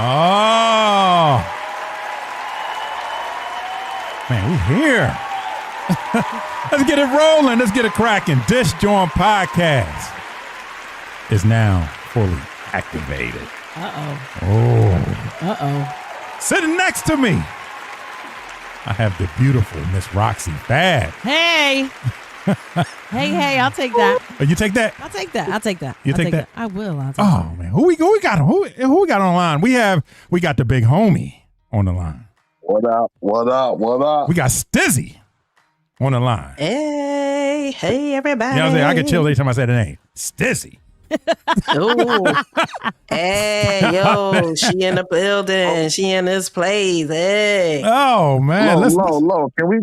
Oh, man, we here. Let's get it rolling. Let's get it cracking. Disjoint Podcast is now fully activated. Sitting next to me, I have the beautiful Miss Roxi Fab. Hey. Hey, I'll take that. Oh, you take that? I'll take that. You take that? I will. I'll take Oh, man. Who we got? Who we got on the line? We got the big homie on the line. What up? We got Stizzie on the line. Hey, everybody. You know what I'm saying? I can chill every time I say the name. Stizzie. Ooh. Hey, yo, she in the building. She in this place. Hey. Oh man, low. Can we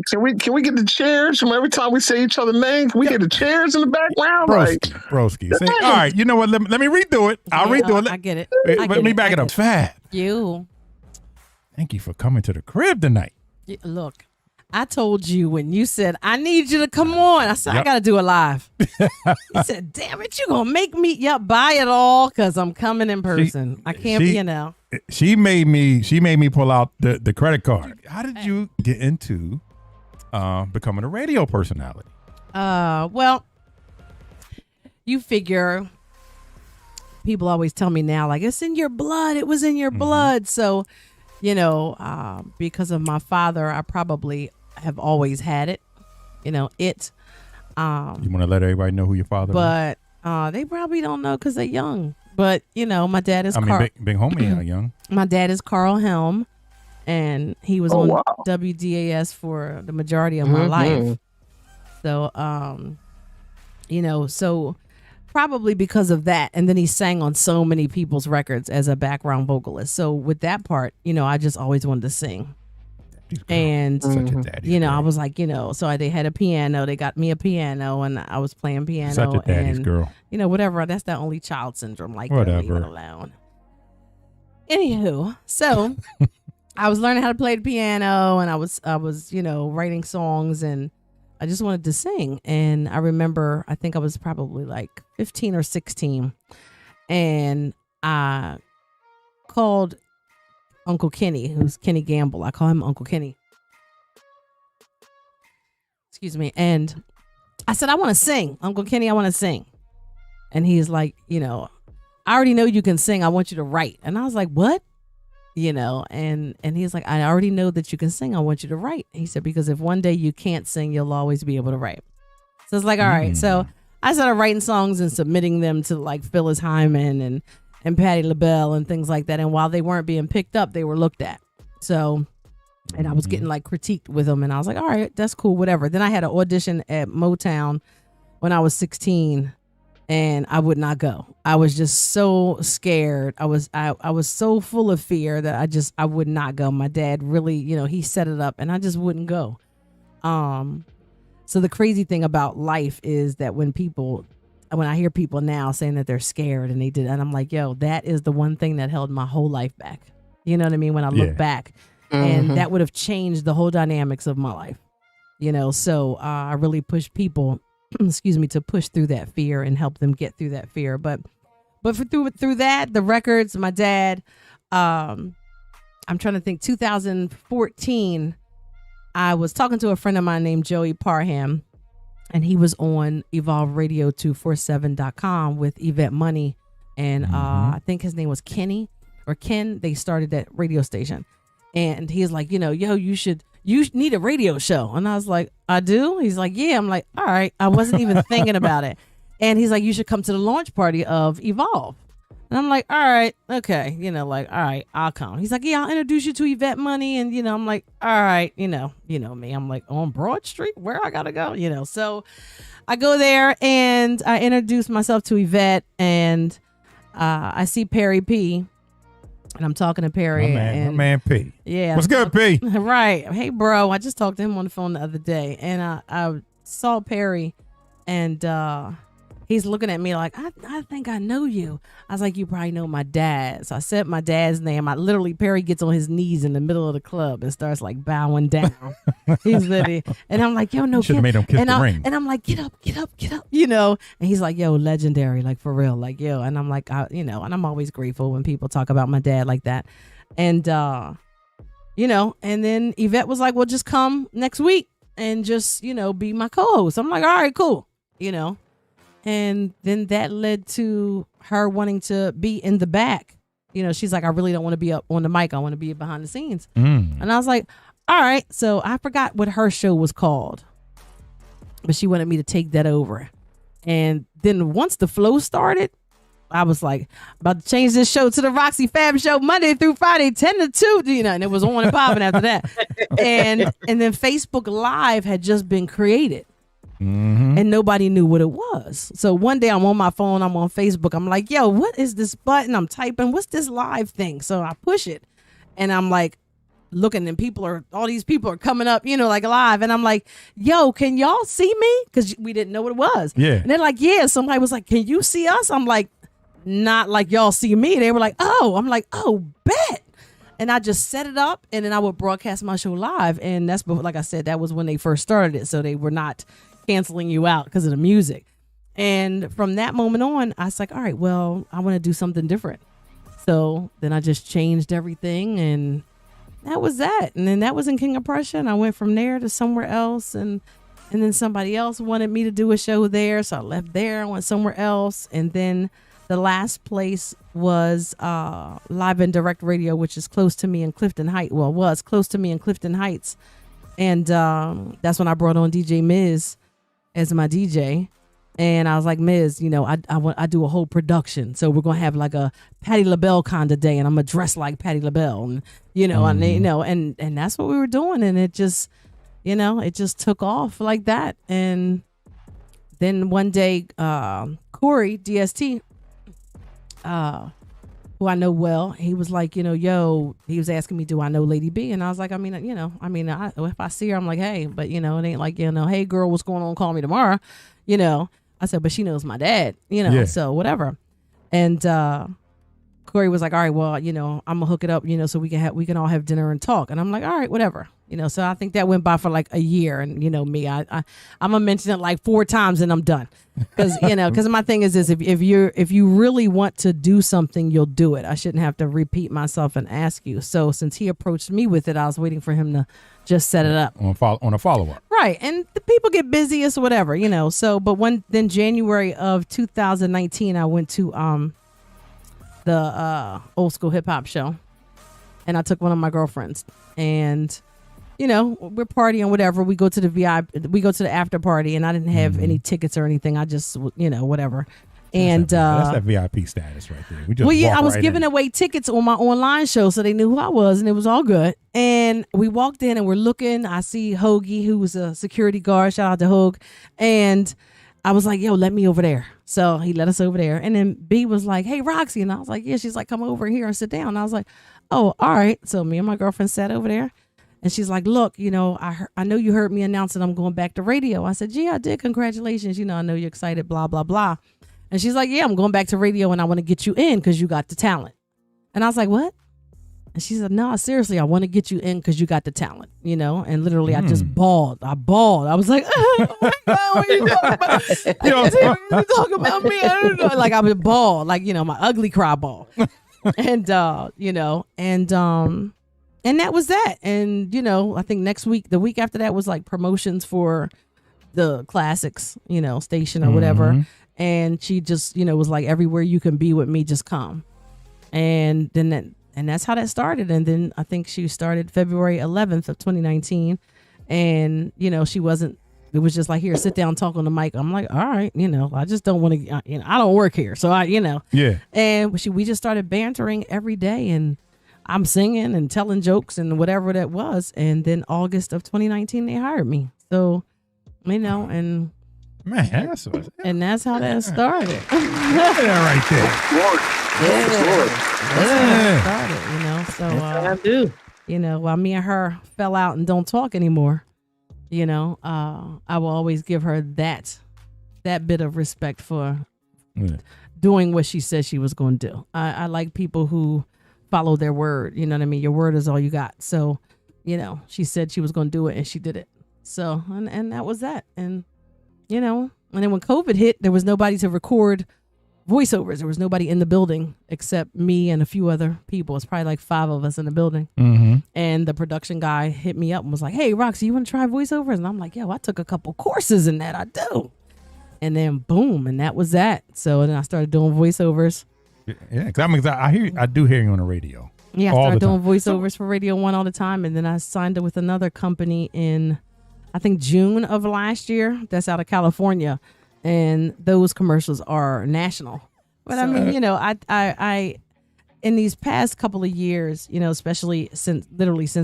get the chairs from every time we say each other's name? Can we get the chairs in the background? Broski. See, all right, you know what? Let me redo it. I'll redo it. I get it. Let me back it up. Fab. Thank you for coming to the crib tonight. Look, I told you when you said, I need you to come on. I said, I got to do it live. He said, damn it, you going to make me buy it all because I'm coming in person. I can't be now. She made me pull out the credit card. How did you get into becoming a radio personality? Well, you figure people always tell me now, like, it's in your blood. It was in your blood. So, because of my father, I probably have always had it, You want to let everybody know who your father is? But they probably don't know because they're young. But, my dad is big homie young. My dad is Carl Helm, and he was on WDAS for the majority of my life. So, so probably because of that. And then he sang on so many people's records as a background vocalist. So with that part, I just always wanted to sing. And, I was like, so they had a piano. They got me a piano and I was playing piano. Such a daddy's girl. Whatever. That's the only child syndrome. Like, whatever. Leave it alone. Anywho, so I was learning how to play the piano and I was, writing songs and I just wanted to sing. And I remember, I think I was probably like 15 or 16 and I called Uncle Kenny, who's Kenny Gamble. I call him Uncle Kenny. Excuse me. And I said, I want to sing. Uncle Kenny, I want to sing. And he's like, I already know you can sing. I want you to write. And I was like, what? And he's like, I already know that you can sing. I want you to write. He said, because if one day you can't sing, you'll always be able to write. So it's like, all right. So I started writing songs and submitting them to like Phyllis Hyman and Patti LaBelle and things like that. And while they weren't being picked up, they were looked at. So, and I was getting like critiqued with them. And I was like, all right, that's cool, whatever. Then I had an audition at Motown when I was 16 and I would not go. I was just so scared. I was so full of fear that I would not go. My dad really, he set it up and I just wouldn't go. So the crazy thing about life is that when I hear people now saying that they're scared and they did, and I'm like, yo, that is the one thing that held my whole life back. You know what I mean? When I look back and that would have changed the whole dynamics of my life, so I really push people, to push through that fear and help them get through that fear. But through that, the records, my dad, I'm trying to think 2014, I was talking to a friend of mine named Joey Parham. And he was on evolveradio247.com with Yvette Money. And I think his name was Kenny or Ken. They started that radio station. And he's like, yo, you need a radio show. And I was like, I do? He's like, yeah. I'm like, all right. I wasn't even thinking about it. And he's like, you should come to the launch party of Evolve. And I'm like, all right, okay. all right, I'll come. He's like, yeah, I'll introduce you to Yvette Money. And, I'm like, all right, you know me. I'm like, on Broad Street, where I got to go, So I go there and I introduce myself to Yvette and I see Perry P. And I'm talking to Perry. My man P. Yeah. What's good, P? Right. Hey, bro. I just talked to him on the phone the other day. And I saw Perry and he's looking at me like, I think I know you. I was like, you probably know my dad. So I said my dad's name. Perry gets on his knees in the middle of the club and starts like bowing down. He's literally, and I'm like, yo, no, should have made him kiss the ring. And I'm like, get up, you know. And he's like, yo, legendary, like for real, like yo. And I'm like, and I'm always grateful when people talk about my dad like that. And and then Yvette was like, well, just come next week and just be my co-host. I'm like, all right, cool, And then that led to her wanting to be in the back. She's like, I really don't want to be up on the mic. I want to be behind the scenes. And I was like, all right. So I forgot what her show was called, but she wanted me to take that over. And then once the flow started, I was like, about to change this show to the Roxi Fab show Monday through Friday, 10 to 2, and it was on and popping after that. And then Facebook Live had just been created. And nobody knew what it was. So one day I'm on my phone, I'm on Facebook. I'm like, yo, what is this button? I'm typing, what's this live thing? So I push it and I'm like looking and all these people are coming up, like live. And I'm like, yo, can y'all see me? Because we didn't know what it was. Yeah. And they're like, yeah. Somebody was like, can you see us? I'm like, not like y'all see me. They were like, oh. I'm like, oh, bet. And I just set it up and then I would broadcast my show live. And that's, like I said, that was when they first started it. So they were not canceling you out because of the music. And from that moment on, I was like, all right, well, I want to do something different. So then I just changed everything and that was that. And then that was in King of Prussia. And I went from there to somewhere else. And then somebody else wanted me to do a show there. So I left there, I went somewhere else. And then the last place was Live and Direct Radio, which is close to me in Clifton Heights. Well, was close to me in Clifton Heights. And that's when I brought on DJ Miz as my DJ. And I was like, Miz, I do a whole production. So we're going to have like a Patti LaBelle kind of day. And I'm going to dress like Patti LaBelle. And, and that's what we were doing. And it just, it just took off like that. And then one day, Corey, DST, who I know well, he was like, he was asking me, do I know Lady B? And I was like, if I see her, I'm like, hey, but it ain't like, hey girl, what's going on? Call me tomorrow. I said, but she knows my dad, so whatever. And, Corey was like, all right, well, I'm gonna hook it up, so we can all have dinner and talk. And I'm like, all right, whatever. So I think that went by for like a year. And, me, I'm gonna mention it like 4 times and I'm done. Cause, cause my thing is this, if you really want to do something, you'll do it. I shouldn't have to repeat myself and ask you. So since he approached me with it, I was waiting for him to just set it up on a follow-up. Right. And the people get busy or whatever, so, but then January of 2019, I went to, the old school hip hop show, and I took one of my girlfriends, and we're partying, whatever. We go to the after party, and I didn't have any tickets or anything. I just whatever. And that's that VIP status right there. We just I was giving away tickets on my online show, so they knew who I was, and it was all good. And we walked in, and we're looking. I see Hoagie, who was a security guard. Shout out to Hoag. And I was like, yo, let me over there. So he let us over there. And then B was like, hey, Roxy. And I was like, yeah. She's like, come over here and sit down. And I was like, oh, all right. So me and my girlfriend sat over there. And she's like, look, I know you heard me announce that I'm going back to radio. I said, yeah, I did. Congratulations. I know you're excited, blah, blah, blah. And she's like, yeah, I'm going back to radio and I want to get you in because you got the talent. And I was like, what? And she said, no, seriously, I want to get you in because you got the talent, and literally I just bawled. I was like, oh my God, what are you talking about? You talking about me? I don't know. Like I would bawl, like, my ugly cry ball. And, and that was that. And, I think the week after that was like promotions for the classics, station or whatever. And she just, was like, everywhere you can be with me, just come. And then and that's how that started. And then I think she started February 11th of 2019. And, it was just like, here, sit down, talk on the mic. I'm like, all right, I just don't want to, I don't work here. So Yeah. And we just started bantering every day. And I'm singing and telling jokes and whatever that was. And then August of 2019, they hired me. So, and Man, that's how that started. Right there. That's how it started, So I do. While me and her fell out and don't talk anymore, I will always give her that that bit of respect for doing what she said she was going to do. I like people who follow their word. You know what I mean? Your word is all you got. So, you know, she said she was going to do it and she did it. So, and that was that. And, you know, and then when COVID hit, there was nobody to record voiceovers. There was nobody in the building except me and a few other people. It's probably like 5 of us in the building. Mm-hmm. And the production guy hit me up and was like, hey, Roxy, you want to try voiceovers? And I'm like, yo, I took a couple courses in that. I do. And then boom, and that was that. So then I started doing voiceovers. Yeah, because I do hear you on the radio. Yeah, I started doing voiceovers for Radio 1 all the time. And then I signed up with another company in, I think, June of last year. That's out of California. And those commercials are national. But I mean, you know, I in these past couple of years, you know, especially since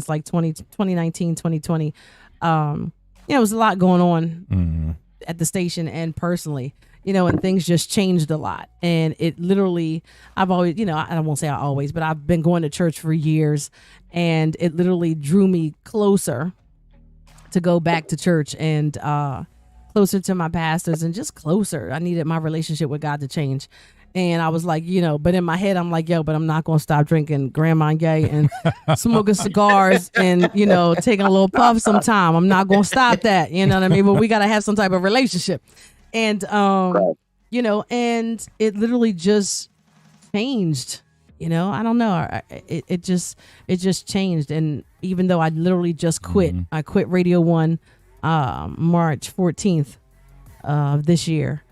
like 2019, 2020, you know, there was a lot going on at the station and personally, you know, and things just changed a lot. And it literally, I've always, you know, I won't say I always, but I've been going to church for years, and it literally drew me closer to go back to church and closer to my pastors and just closer. I needed my relationship with God to change. And I was like, you know, but in my head, I'm like, yo, but I'm not going to stop drinking Grand Marnier and smoking cigars and, you know, taking a little puff sometime. I'm not going to stop that. You know what I mean? But we got to have some type of relationship. And, you know, and it literally just changed. You know, I don't know. It just changed. And even though I literally just quit, I quit Radio 1 March 14th of this year.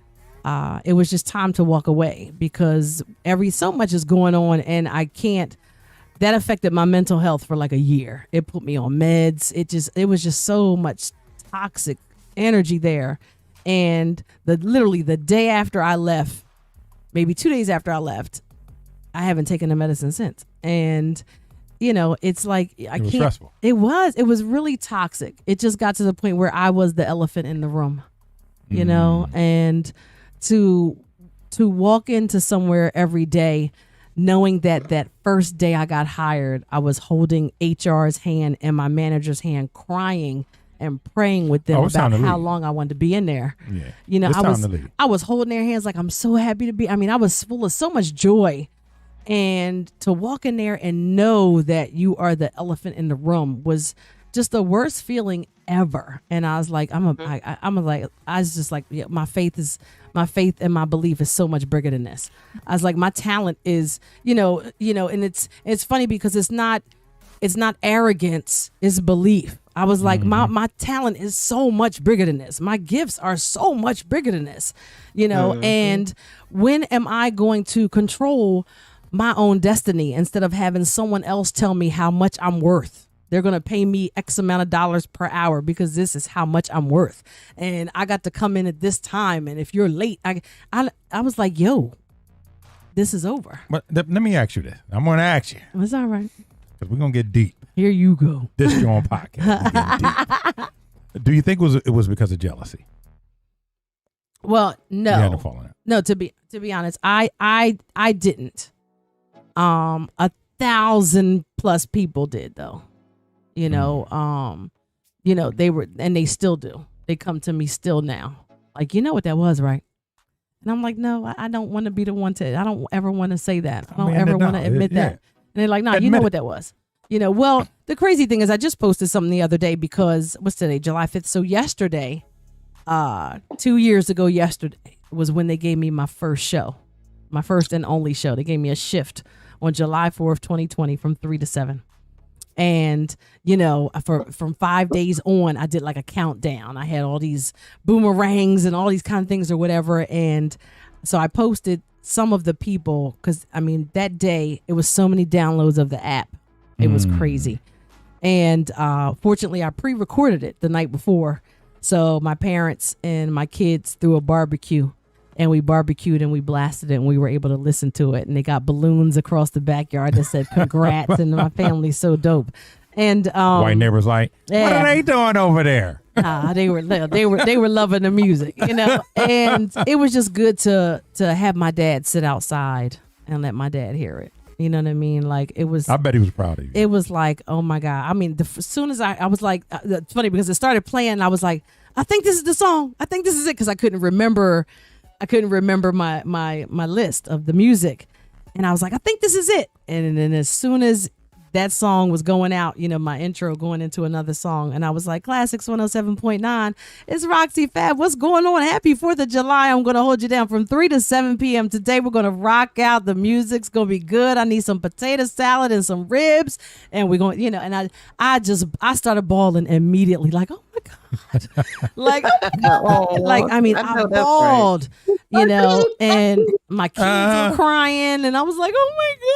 It was just time to walk away because so much is going on, and that affected my mental health for like a year. It put me on meds. It was just so much toxic energy there. And literally the day after I left, maybe 2 days after I left, I haven't taken the medicine since. And, you know, it's like, it was stressful. It was really toxic. It just got to the point where I was the elephant in the room, you know, and to walk into somewhere every day, knowing that first day I got hired, I was holding HR's hand and my manager's hand, crying and praying with them about how long I wanted to be in there. Yeah. You know, I was holding their hands like, I'm so happy to be. I mean, I was full of so much joy. And to walk in there and know that you are the elephant in the room was just the worst feeling ever. And I was like, my faith and my belief is so much bigger than this. I was like, my talent is, you know, and it's funny because it's not arrogance, it's belief. I was like, my talent is so much bigger than this. My gifts are so much bigger than this, you know, and when am I going to control my own destiny instead of having someone else tell me how much I'm worth? They're going to pay me X amount of dollars per hour because this is how much I'm worth. And I got to come in at this time. And if you're late, I was like, yo, this is over. But let me ask you this. I'm going to ask you. It's all right. Because we're going to get deep. Here you go. This JAWN podcast. Do you think it was because of jealousy? Well, no. You had to fall in it. No, to be honest, I didn't. 1,000+ people did though. You know, they still do. They come to me still now. Like, you know what that was, right? And I'm like, no, I don't want to be the one I don't ever want to say that. I don't ever want to admit that. And they're like, no, you know what that was. You know, well, the crazy thing is I just posted something the other day because what's today? July 5th. So yesterday, 2 years ago yesterday was when they gave me my first show, my first and only show. They gave me a shift on July 4th, 2020 from 3 to 7. And, you know, from 5 days on, I did like a countdown. I had all these boomerangs and all these kind of things or whatever. And so I posted some of the people because, I mean, that day it was so many downloads of the app. It was crazy. And fortunately, I pre-recorded it the night before. So my parents and my kids threw a barbecue. And we barbecued and we blasted it and we were able to listen to it. And they got balloons across the backyard that said congrats. And my family's so dope. And white neighbors like, what are they doing over there? They were loving the music, you know. And it was just good to have my dad sit outside and let my dad hear it. You know what I mean? Like it was. I bet he was proud of you. It was like, oh my God. I mean, as soon as I was like, it's funny because it started playing. And I was like, I think this is the song. I think this is it, because I couldn't remember my list of the music. And I was like, I think this is it. And then as soon as that song was going out, my intro going into another song, and I was like, Classics 107.9, it's Roxi Fab. What's going on? Happy 4th of July. I'm going to hold you down from 3 to 7 p.m. Today we're going to rock out. The music's going to be good. I need some potato salad and some ribs. And we're going, and I started bawling immediately, like, oh my God. Like, oh my God. Like, I mean, I bawled, and my kids were crying, and I was like, oh my God.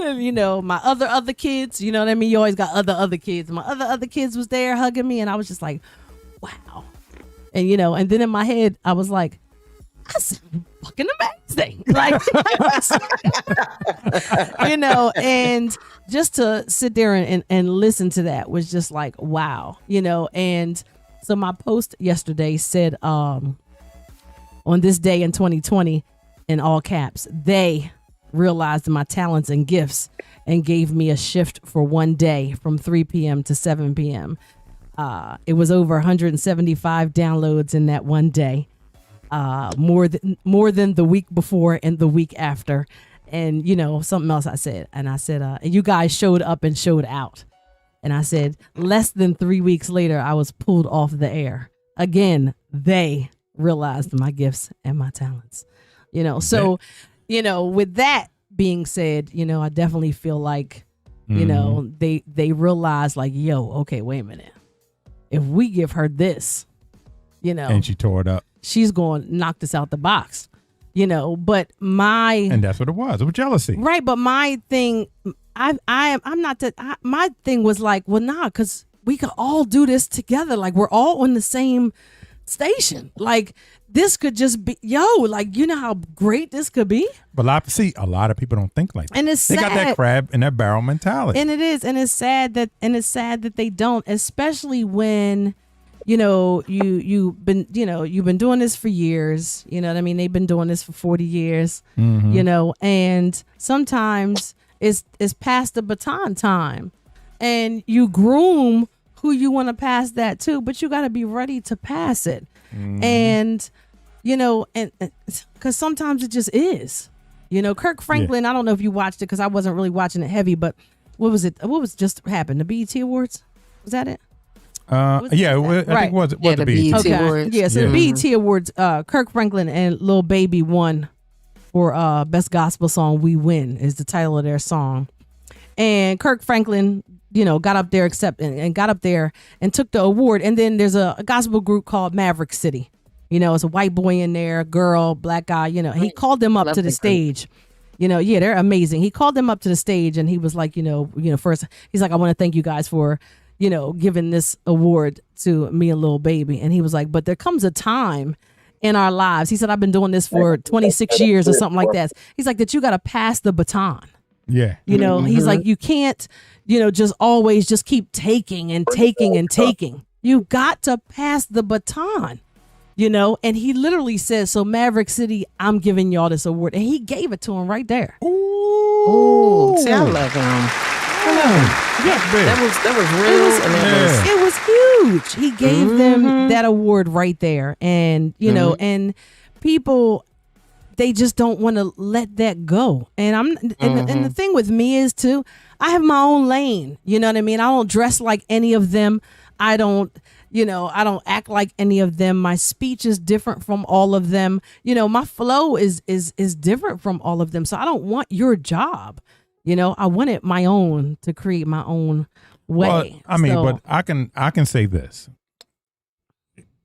And, my other kids, you know what I mean? You always got other kids. My other kids was there hugging me, and I was just like, wow. And, and then in my head, I was like, that's fucking amazing. Like, and just to sit there and listen to that was just like, wow, and so my post yesterday said, on this day in 2020, in all caps, they realized my talents and gifts and gave me a shift for one day from 3 p.m. to 7 p.m. It was over 175 downloads in that one day, more than the week before and the week after. And, something else I said, and you guys showed up and showed out. And I said, less than 3 weeks later, I was pulled off the air. Again, they realized my gifts and my talents, so with that being said, I definitely feel like, they realize like, yo, okay, wait a minute. If we give her this, and she tore it up, she's going to knock this out the box, and that's what it was. It was jealousy. Right. But my thing, I'm not that, my thing was like, well, nah, because we could all do this together. Like, we're all on the same station. Like, this could just be, like, how great this could be. But a lot of people don't think like that. And it's they sad. got that crab in that barrel mentality. And it is, and it's sad that they don't, especially when, you've been doing this for years. You know what I mean? They've been doing this for 40 years. And sometimes it's past the baton time, and you groom who you want to pass that to, but you got to be ready to pass it. And and because sometimes it just is, Kirk Franklin. I don't know if you watched it, because I wasn't really watching it heavy, but what was just happened? The BET Awards, was that it? I think it was the BET Awards. Yeah, so the BET Awards, Kirk Franklin and Lil Baby won for Best Gospel Song. We Win is the title of their song. And Kirk Franklin, got up there and took the award. And then there's a gospel group called Maverick City. It's a white boy in there, girl, black guy. He called them up to the stage. They're amazing. He called them up to the stage, and he was like, first he's like, I want to thank you guys for, giving this award to me and Lil Baby. And he was like, but there comes a time in our lives. He said, I've been doing this for 26 years or something like that. He's like, that you got to pass the baton. Yeah. He's like, you can't, just always just keep taking and taking and taking. You got to pass the baton, and he literally says, so Maverick City, I'm giving y'all this award. And he gave it to him right there. Ooh. See, I love him. Yeah. That was real. It was huge. He gave them that award right there. And, and people, they just don't want to let that go. And and the thing with me is too, I have my own lane. You know what I mean? I don't dress like any of them. I don't act like any of them. My speech is different from all of them. My flow is different from all of them. So I don't want your job. I wanted my own, to create my own way. Well, but I can say this.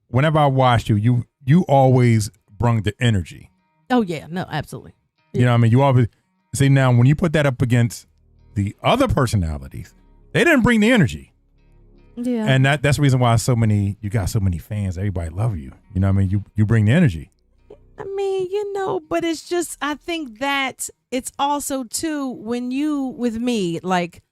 Whenever I watched you always brung the energy. Oh yeah, no, absolutely. You know what I mean? You always see, now when you put that up against the other personalities, they didn't bring the energy. Yeah. And that's the reason why you got so many fans. Everybody love you. You know what I mean? You bring the energy. I mean, but it's just, I think that it's also too, when you with me, like,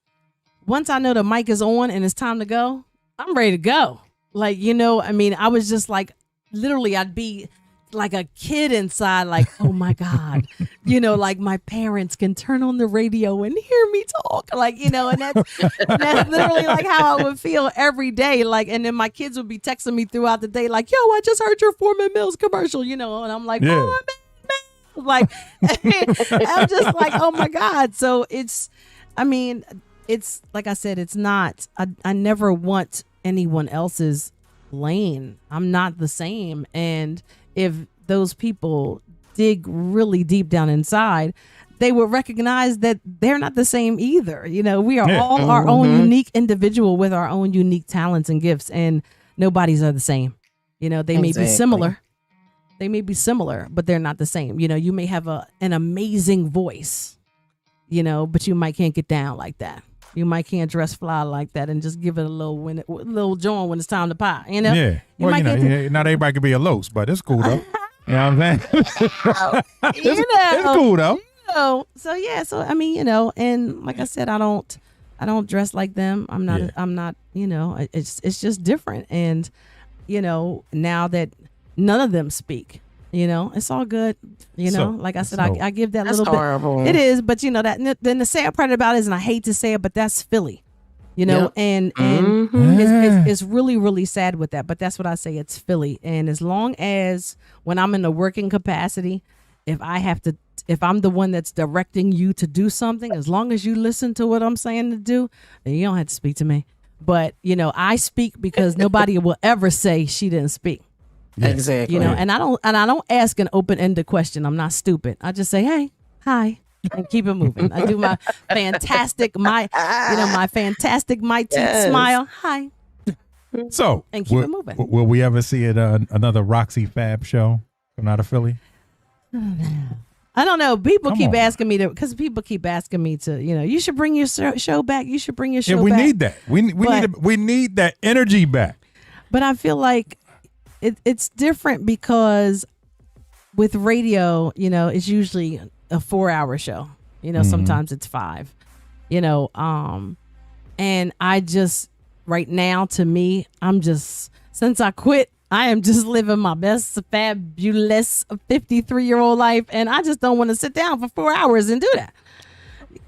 once I know the mic is on and it's time to go, I'm ready to go. Like, I mean, I was just like, literally, I'd be like a kid inside, like, oh my God, you know, like my parents can turn on the radio and hear me talk, like, you know, and that's literally like how I would feel every day. Like, and then my kids would be texting me throughout the day, like, yo, I just heard your Foreman Mills commercial, you know, and I'm like, Yeah. Foreman Mills, like, I'm just like, oh my God. So it's like I said, it's not, I never want anyone else's lane. I'm not the same. And if those people dig really deep down inside, they would recognize that they're not the same either. You know, we are all our own unique individual with our own unique talents and gifts, and nobody's are the same. You know, they may be similar. They may be similar, but they're not the same. You know, you may have an amazing voice, you know, but you might can't get down like that. You might can't dress fly like that and just give it a little joint when it's time to pie, you know? Yeah. Well, you know, not everybody can be a Los, but it's cool though. You know what I'm saying? It's cool though. You know, so yeah, so I mean, you know, and like I said, I don't dress like them. I'm not, you know, it's just different. And, you know, now that none of them speak, you know, it's all good. You know, like I said, I give that little horrible. bit. It is, but you know, that then the sad part about it is, and I hate to say it, but that's Philly. You know, and it's really, really sad with that. But that's what I say. It's Philly. And as long as when I'm in a working capacity, if I'm the one that's directing you to do something, as long as you listen to what I'm saying to do, then you don't have to speak to me. But, you know, I speak because nobody will ever say she didn't speak. Yeah. Exactly. You know, and I don't ask an open-ended question. I'm not stupid. I just say, hey, hi. And keep it moving. I do my fantastic my teeth smile. Hi. So and keep it moving. Will we ever see it another Roxi Fab show come out of Philly? I don't know. People keep asking me to, you know, you should bring your show back. You should bring your show back. Yeah, we need that. We need that energy back. But I feel like it's different because with radio, you know, it's usually a 4-hour show, you know, sometimes it's 5, you know, and I just, right now, to me, since I quit, I am just living my best fabulous 53-year-old life, and I just don't want to sit down for 4 hours and do that,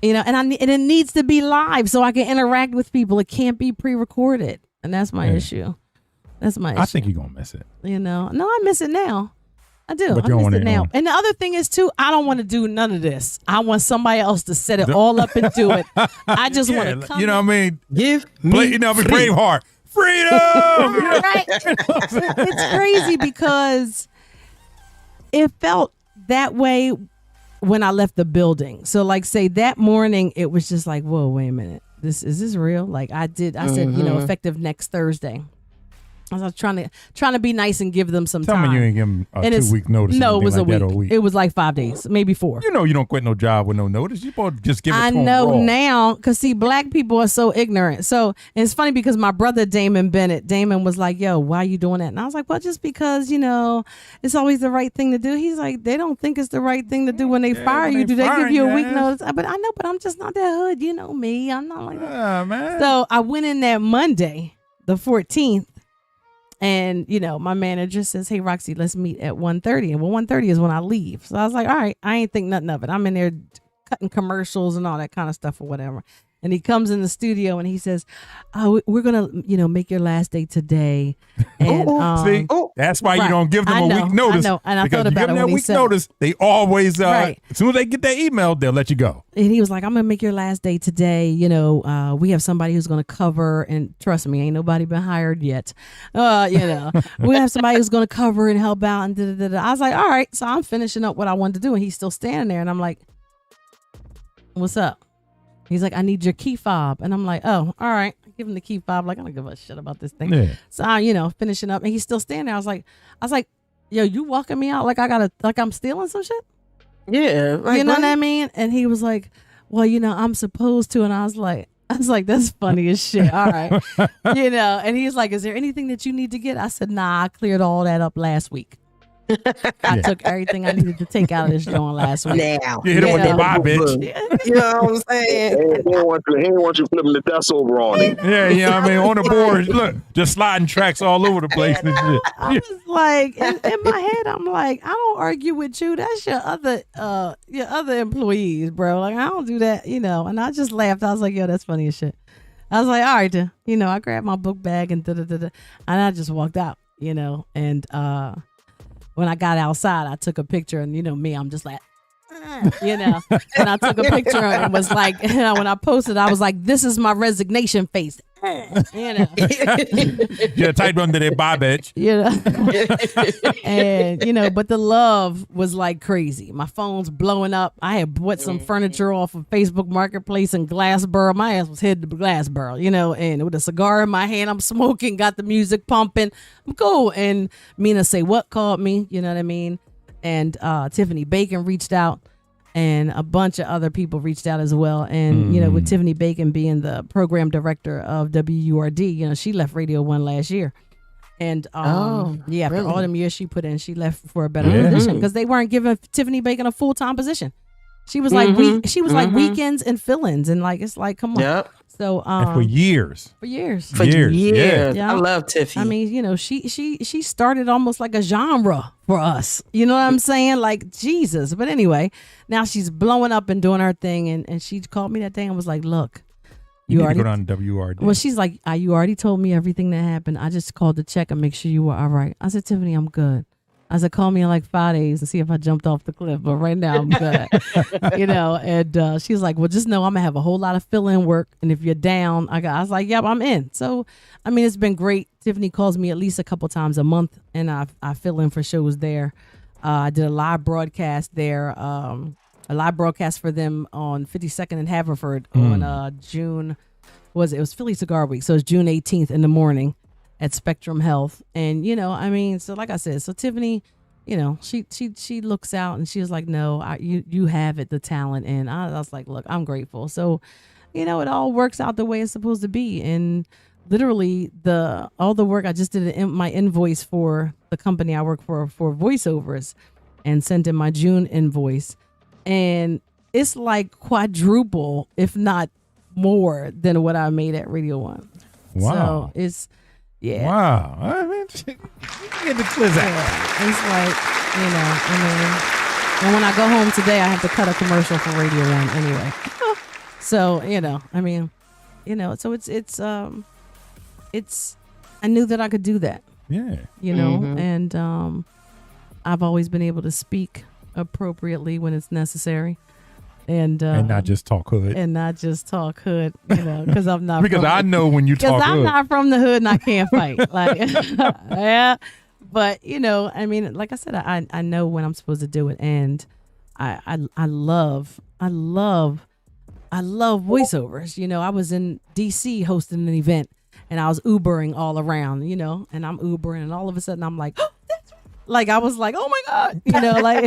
you know, and it needs to be live so I can interact with people. It can't be pre-recorded, and that's my issue. That's my issue. I think you're gonna miss it. You know, no, I miss it now. I do. But I miss it now. And the other thing is too, I don't want to do none of this. I want somebody else to set it all up and do it. I just want to come. You know what I mean? Give me you know, Braveheart. Freedom. Right. It's crazy because it felt that way when I left the building. So like say that morning, it was just like, whoa, wait a minute. Is this real? Like I said, you know, effective next Thursday. I was trying to be nice and give them some time. Tell me you ain't give them a 2-week notice. No, it was like a week. It was like 5 days, maybe 4. You know you don't quit no job with no notice. You supposed to just give it to them. I know raw. now, because see, black people are so ignorant. So and it's funny because my brother Damon was like, yo, why are you doing that? And I was like, well, just because, you know, it's always the right thing to do. He's like, they don't think it's the right thing to do when they fire you. Do they give you a week notice? But I know, but I'm just not that hood. You know me. I'm not like that. Man. So I went in that Monday, the 14th. And, you know, my manager says, hey, Roxy, let's meet at 1:30. And 1:30 is when I leave. So I was like, all right, I ain't think nothing of it. I'm in there cutting commercials and all that kind of stuff or whatever. And he comes in the studio and he says, oh, we're going to, you know, make your last day today. And see, that's why you don't give them a week notice. I know. And I because thought about you give it them when that he week said notice, they always, right. As soon as they get that email, they'll let you go. And he was like, I'm going to make your last day today. You know, we have somebody who's going to cover, and trust me, ain't nobody been hired yet. You know, we have somebody who's going to cover and help out. And da-da-da-da. I was like, all right. So I'm finishing up what I wanted to do. And he's still standing there. And I'm like, what's up? He's like, I need your key fob. And I'm like, oh, all right. I give him the key fob. Like, I don't give a shit about this thing. Yeah. So I, you know, finishing up and he's still standing there. I was like, yo, you walking me out like I'm stealing some shit? Yeah. Like, you know what I mean? And he was like, well, you know, I'm supposed to. And I was like, that's funny as shit. All right. You know, and he's like, is there anything that you need to get? I said, nah, I cleared all that up last week. I took everything I needed to take out of this joint last week. Now. You hit him with the bye, bitch. You know what I'm saying? He didn't want you flipping the dust over on him. Yeah, you know what I mean? On the board, look, just sliding tracks all over the place and shit. I was like, in my head, I'm like, I don't argue with you. That's your other employees, bro. Like, I don't do that, you know. And I just laughed. I was like, yo, that's funny as shit. I was like, all right, then. You know, I grabbed my book bag and and I just walked out, you know. And when I got outside, I took a picture, and you know me, I'm just like, you know. And I took a picture and was like, you know, when I posted, I was like, this is my resignation face. You know. Yeah, type under that bye, bitch. You know. And, you know, but the love was like crazy. My phone's blowing up. I had bought some furniture off of Facebook Marketplace in Glassboro. My ass was headed to Glassboro, you know, and with a cigar in my hand, I'm smoking, got the music pumping. I'm cool. And Mina Say What called me, you know what I mean? And Tiffany Bacon reached out. And a bunch of other people reached out as well. And, you know, with Tiffany Bacon being the program director of WURD, you know, she left Radio 1 last year. And, yeah, after all them years she put in, she left for a better position because they weren't giving Tiffany Bacon a full-time position. She was like, like weekends and fill-ins. And like, it's like, come on. Yep. So, and for years. For years. For years. Yeah. I love Tiffy. I mean, you know, she started almost like a genre for us. You know what I'm saying? Like, Jesus. But anyway, now she's blowing up and doing her thing. And she called me that day and was like, look, You already go down to WRD. Well, she's like, you already told me everything that happened. I just called to check and make sure you were all right. I said, Tiffany, I'm good. I said, call me in like 5 days and see if I jumped off the cliff. But right now I'm good. You know, and she was like, well, just know I'm going to have a whole lot of fill-in work. And if you're down, I was like, yep, I'm in. So, I mean, it's been great. Tiffany calls me at least a couple times a month, and I fill in for shows there. I did a live broadcast there, a live broadcast for them on 52nd and Haverford on June, it was Philly Cigar Week. So it's June 18th in the morning at Spectrum Health. And, you know, I mean, so like I said, so Tiffany, you know, she looks out and she was like, no, you have it, the talent. And I was like, look, I'm grateful. So, you know, it all works out the way it's supposed to be. And literally all the work I just did my invoice for the company I work for voiceovers and sent in my June invoice. And it's like quadruple, if not more than what I made at Radio 1. Wow. So it's, yeah. Wow. I mean, you get the cliz out. Yeah. It's like, you know, I mean, and when I go home today, I have to cut a commercial for Radio 1 anyway. So, you know, I mean, you know, so it's I knew that I could do that. Yeah. You know, and I've always been able to speak appropriately when it's necessary. And not just talk hood. And not just talk hood, you know, because I'm not. Because I know when you talk hood. Because I'm not from the hood and I can't fight. Like, yeah. But, you know, I mean, like I said, I know when I'm supposed to do it. And I love voiceovers. You know, I was in D.C. hosting an event and I was Ubering all around, you know, and I'm Ubering and all of a sudden I'm like, oh, that's right. Like, I was like, oh my God, you know, like,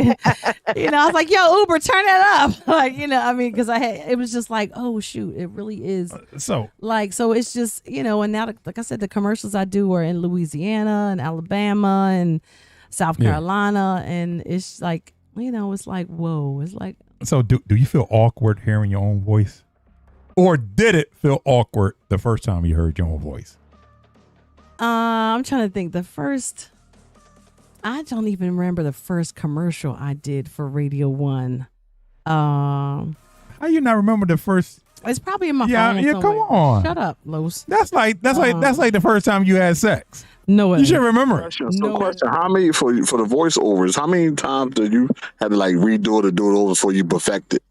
you know, I was like, yo, Uber, turn that up. Like, you know, I mean, because it was just like, oh, shoot, it really is. So it's just, you know, and now, like I said, the commercials I do are in Louisiana and Alabama and South Carolina. And it's like, you know, it's like, whoa, it's like. So do you feel awkward hearing your own voice? Or did it feel awkward the first time you heard your own voice? I'm trying to think. I don't even remember the first commercial I did for Radio 1. How you not remember the first? It's probably in my phone. Yeah, come on. Shut up, Los. That's like the first time you had sex. No way. You should remember it. Question: how many for the voiceovers? How many times did you have to like redo it or do it over before you perfect it?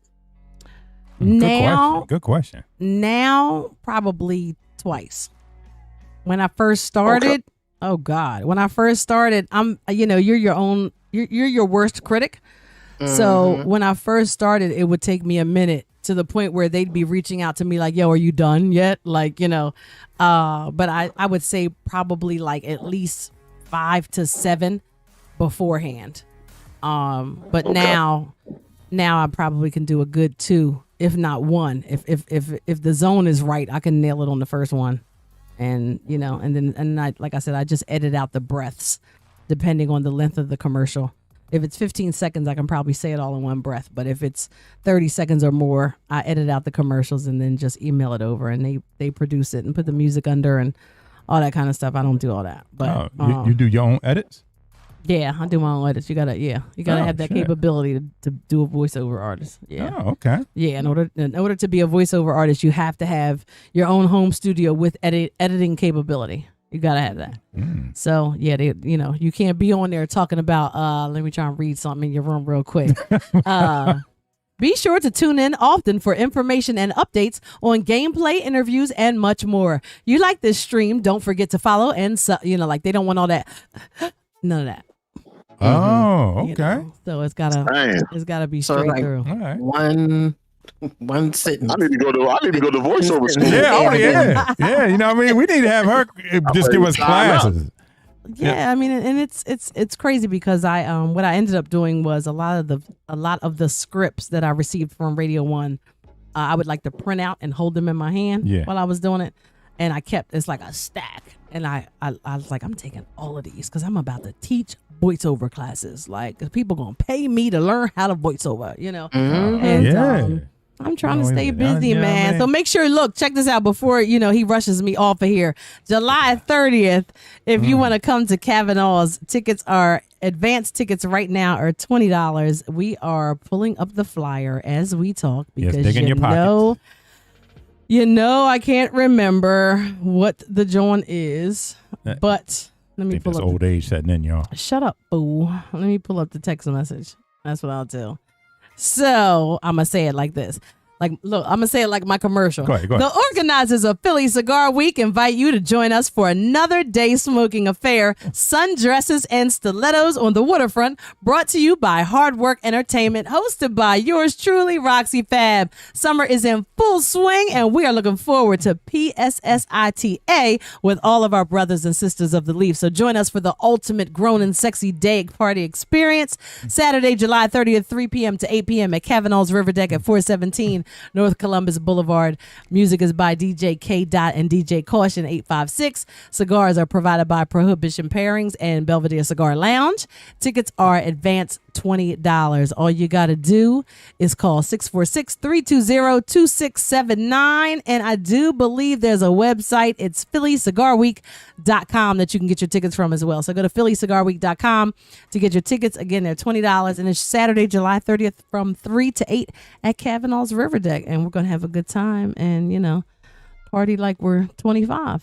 Good question. Now, probably twice. When I first started, oh God, when I first started, you're your worst critic. So when I first started, it would take me a minute to the point where they'd be reaching out to me like, yo, are you done yet? Like, you know, but I would say probably like at least 5 to 7 beforehand. But now I probably can do a good 2, if not 1. If the zone is right, I can nail it on the first one. And, you know, and I, like I said, I just edit out the breaths depending on the length of the commercial. If it's 15 seconds, I can probably say it all in one breath. But if it's 30 seconds or more, I edit out the commercials and then just email it over, and they produce it and put the music under and all that kind of stuff. I don't do all that. But you do your own edits? Yeah, I do my own edits. You gotta have that capability to do a voiceover artist. Yeah. Oh, okay. Yeah, in order to be a voiceover artist, you have to have your own home studio with editing capability. You gotta have that. So yeah, you can't be on there talking about. Let me try and read something in your room real quick. Be sure to tune in often for information and updates on gameplay, interviews, and much more. You like this stream? Don't forget to follow and they don't want all that. None of that. Oh, okay. So it's gotta be straight through. All right. One sentence. I need to go to voiceover school. Yeah. You know what I mean? We need to have her just give us classes. Yeah, I mean, and it's crazy because what I ended up doing was a lot of the scripts that I received from Radio 1, I would like to print out and hold them in my hand while I was doing it, and it's like a stack, and I was like, I'm taking all of these because I'm about to teach voiceover classes, like 'cause people gonna pay me to learn how to voiceover, and I'm trying to stay busy, man. So make sure, check this out before, he rushes me off of here. July 30th, if you want to come to Kavanaugh's, advanced tickets right now are $20. We are pulling up the flyer as we talk because I can't remember what the JAWN is, but let me pull up. Old age setting in, y'all. Shut up, boo. Let me pull up the text message. That's what I'll do. So I'm going to say it like this. I'm going to say it like my commercial. Go ahead. The organizers of Philly Cigar Week invite you to join us for another day smoking affair, sundresses and stilettos on the waterfront, brought to you by Hard Work Entertainment, hosted by yours truly, Roxi Fab. Summer is in full swing, and we are looking forward to PSSITA with all of our brothers and sisters of the Leaf. So join us for the ultimate grown and sexy day party experience, Saturday, July 30th, 3 p.m. to 8 p.m. at Kavanaugh's River Deck at 417 North Columbus Boulevard. Music is by DJ K. Dot and DJ Caution 856. Cigars are provided by Prohibition Pairings and Belvedere Cigar Lounge. Tickets are advanced $20. All you got to do is call 646-320-2679. And I do believe there's a website. It's phillycigarweek.com that you can get your tickets from as well. So go to phillycigarweek.com to get your tickets. Again, they're $20. And it's Saturday, July 30th from 3 to 8 at Kavanaugh's River Deck. And we're going to have a good time and, party like we're 25.